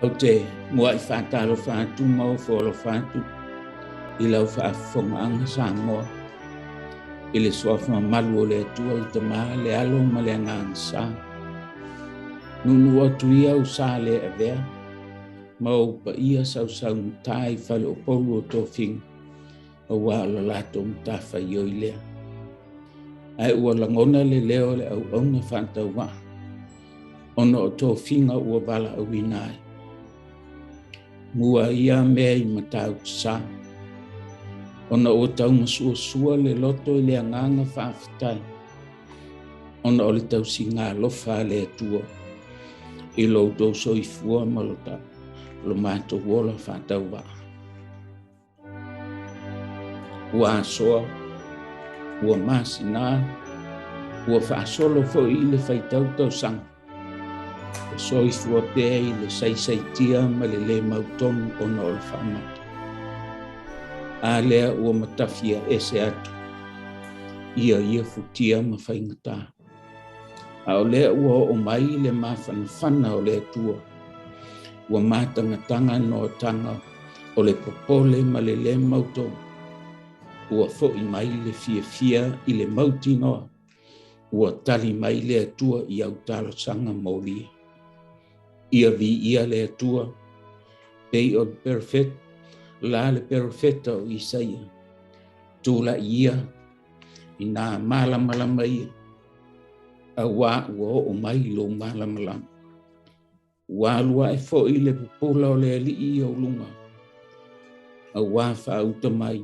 O te mua I whātalo whātu mau wholo whātu I lau whaafonga sa moa. I le soafa malu o le atua I te maa le alo ma le angang sa. Nunu atu ia u sa le avea. Mau pa ia sau tai whale o polu o tō whinga. O wā ala lato mtafa I oi lea. Ai ua langona le leo le au auna whātau wā. Ono o tō whinga ua wala au inai. Mua ia mea I matau sa. Ona o tau masua le loto I le anganga whaafitai. Ona o le tau si ngā lofa le atua. I lo tau so I fua malota. Lo mato wola whātau wā. Ua soa. Ua masina. Ua whaasolo fo I le whaitau tau sang. So I fua pēa I le saisaitia ma le mautonu ona o le whaamata. A lea ua matawhia ese atu. Ia futia ma whaingata. A o lea ua o mai le mawhanawhana o le atua. Ua mātangatanga no tanga o le popole ma le mautonu. Ua fo'i mai le fia I le mauti noa. Ua tali mai le atua I au talo sanga maulia. Ia vi ia le atua. Pei o perfect. La le perfecta o Isaia. Tula ia. I nā malamalama ia. A wā ua o mai lo malamalama. Wā lua e fo I le pupola o le alii o lunga. A wā whauta mai.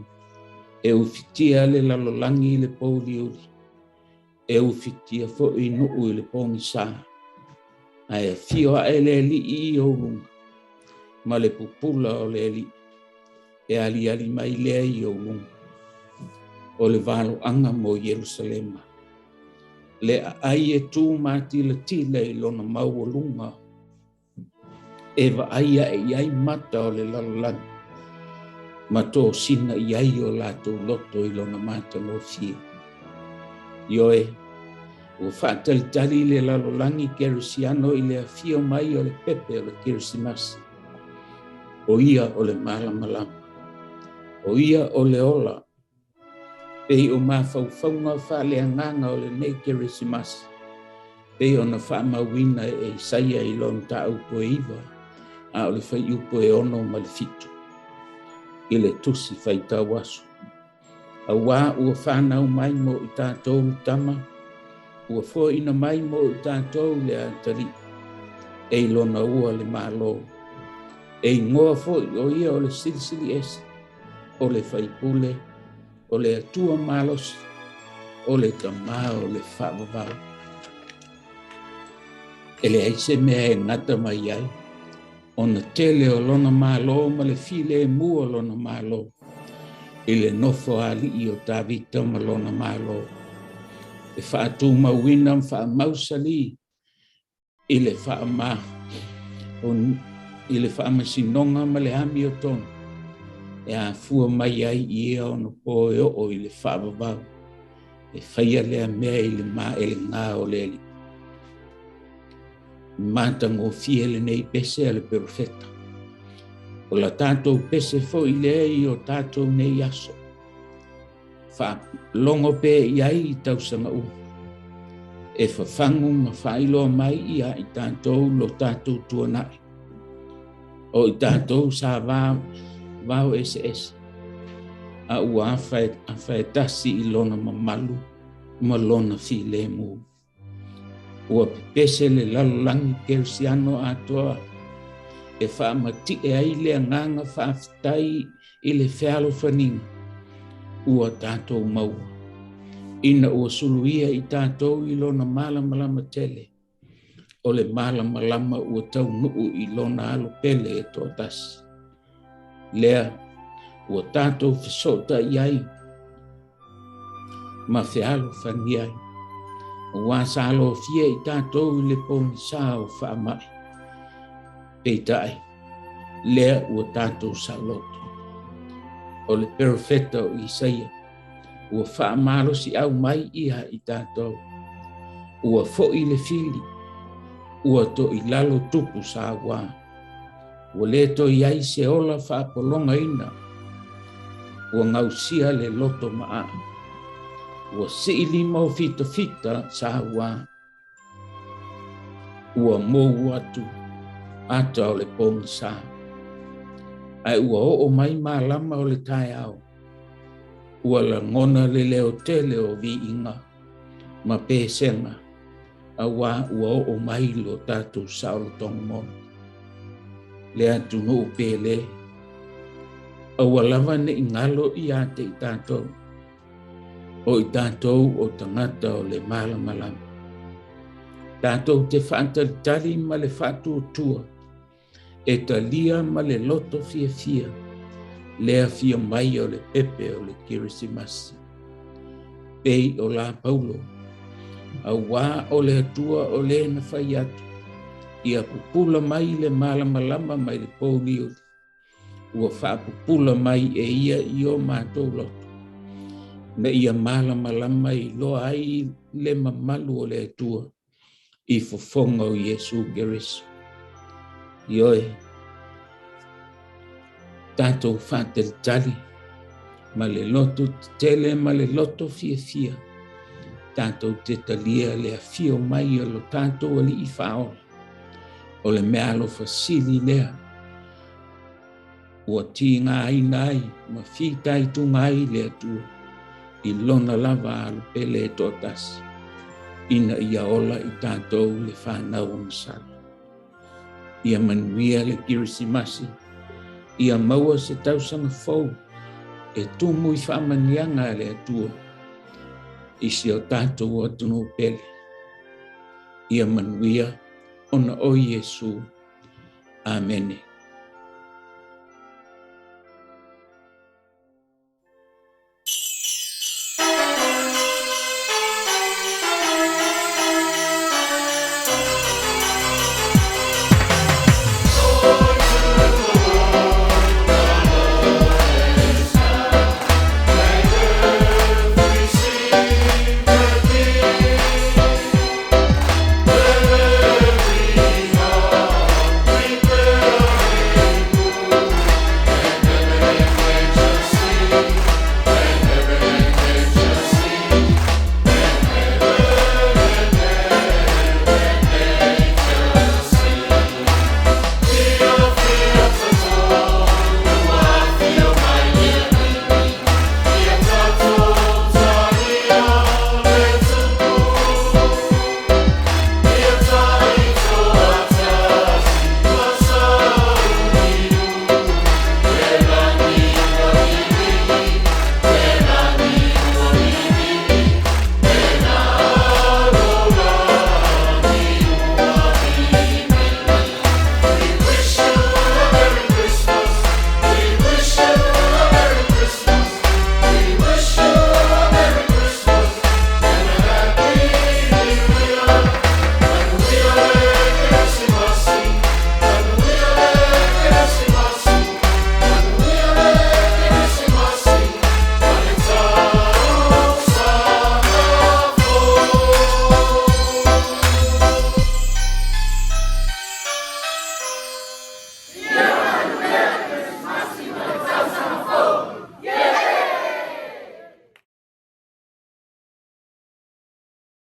E ufitia le lalolangi I le poliuri. E ufitia fo I nuu I le pōmisa. A e fio a le alii o lunga. Ma le pupula o le alii. E ali mai lea I o lunga. O le valo anga mo Jerusalema. Le ai e tū mati le tila I lona mau o lunga. E wa aia e iai mata o le lalolani. Ma tō sina iai o lato loto I lona mata lo fia. Ioe, o whaatalitari le lalolani Kerisiano I le afio mai o le pepe o le Kerisimasi. O ia o le malamalama. O ia o le ola. Pei o mawhauwhaunga whaaleanganga o le nei Kerisimasi. Pei o na whaamawina e Isaia I lon ta upo e iwa. A o le whai upo e ono ma le fitu. I le tusi whaita wasu. A wā ua whanau mai mo I tātou tama. Ua fo ina mai mo I tātou le atari. E lona ua le mālo. E ngoa fo o ia o le silisili ese. O le whaipule, o le atua malos, o le tamā, o le whaavavau. E le aise mea e ngata mai ai, o na tele o lona mālo, ma le file e mua lona mālo. I le nofo ali I o Tavita ma lona mālo. E whaatu mawina whaamausali, I le whaama, I le whaamasinonga ma le hami o tonu. E a fua mai ai ia o no poe o I le whaavavau. E whaia lea mea I le maa e le ngā o le li. Mātango fie le nei pese a le perfecta. O la tātou pese fo I lea I o tātou nei aso. Wha longo pe I ai I tausanga u. E whawhangu ma whailoa mai ia I tātou lo tātou tuanai. O I tātou sa Vau ese. A ua awhai tasi I lona mamalu, ma lona fi le mu. Ua pese le lalolangi Kerisiano atoa. E whaamati e ai le anganga whaafitai I le whialo whaninga. Ua tātou maua. Ina ua suluia I tātou I lona malamalama tele. O le malamalama ua tau nuu I lona alo pele e tō tasi. Lea, ua tātou whisota iai. Ma whialo whani ai. Ua sālo fia I tātou I le pōmisa o whaamai. Pei tai, lea ua tātou saloto. O le perfecta o Isaia. Ua whaamaro si au mai iha I tātou. Ua fo'i le fili. Ua to I lalo tupu sa wā. ua le to iai se ola whaapolonga ina, ua ngausia le loto maa, ua siili mau fita sa ua mou atu, ata o le pongi sa. Ai ua o mai malama o le tae au, ua la ngona le leo tele o vi inga, ma pēsenga, ua o mai lo tātou sao tongmon. Le atu no pele, ua lava ne ingalo I ate I tātou, o I tātou o tangata o le malamalama. Tātou te whaantaritari ma le whaatuatua, e talia ma le loto fia, lea fia mai o le pepe o le Kerisimasi. Pei o la Paulo, a wā o le atua o le na whai atu, ia pupula mai le malamalama mai le pōliu, ua whaapupula mai e ia I o mātou loto. Na ia malamalama I loa ai le mamalu o le atua, I fofonga o Yesu Keriso. Ioe, tātou whāteritari, ma le loto tele ma le loto fia. Tātou te talia le afio mai o lo tātou ali I whaola. O le mea lo fasili lea. Ua ti ngā ai, ma whitai tu ngai le atua. I lona lava alu pele e tōtasi. Ina ia ola I tātou le whanau o masala. Ia manuia le Kerisimasi. Ia maua se tausanga fau. E tumu I whamanianga le atua. Isi o tātou o tunu pele. Ia manuia ona o Yesu. Amen.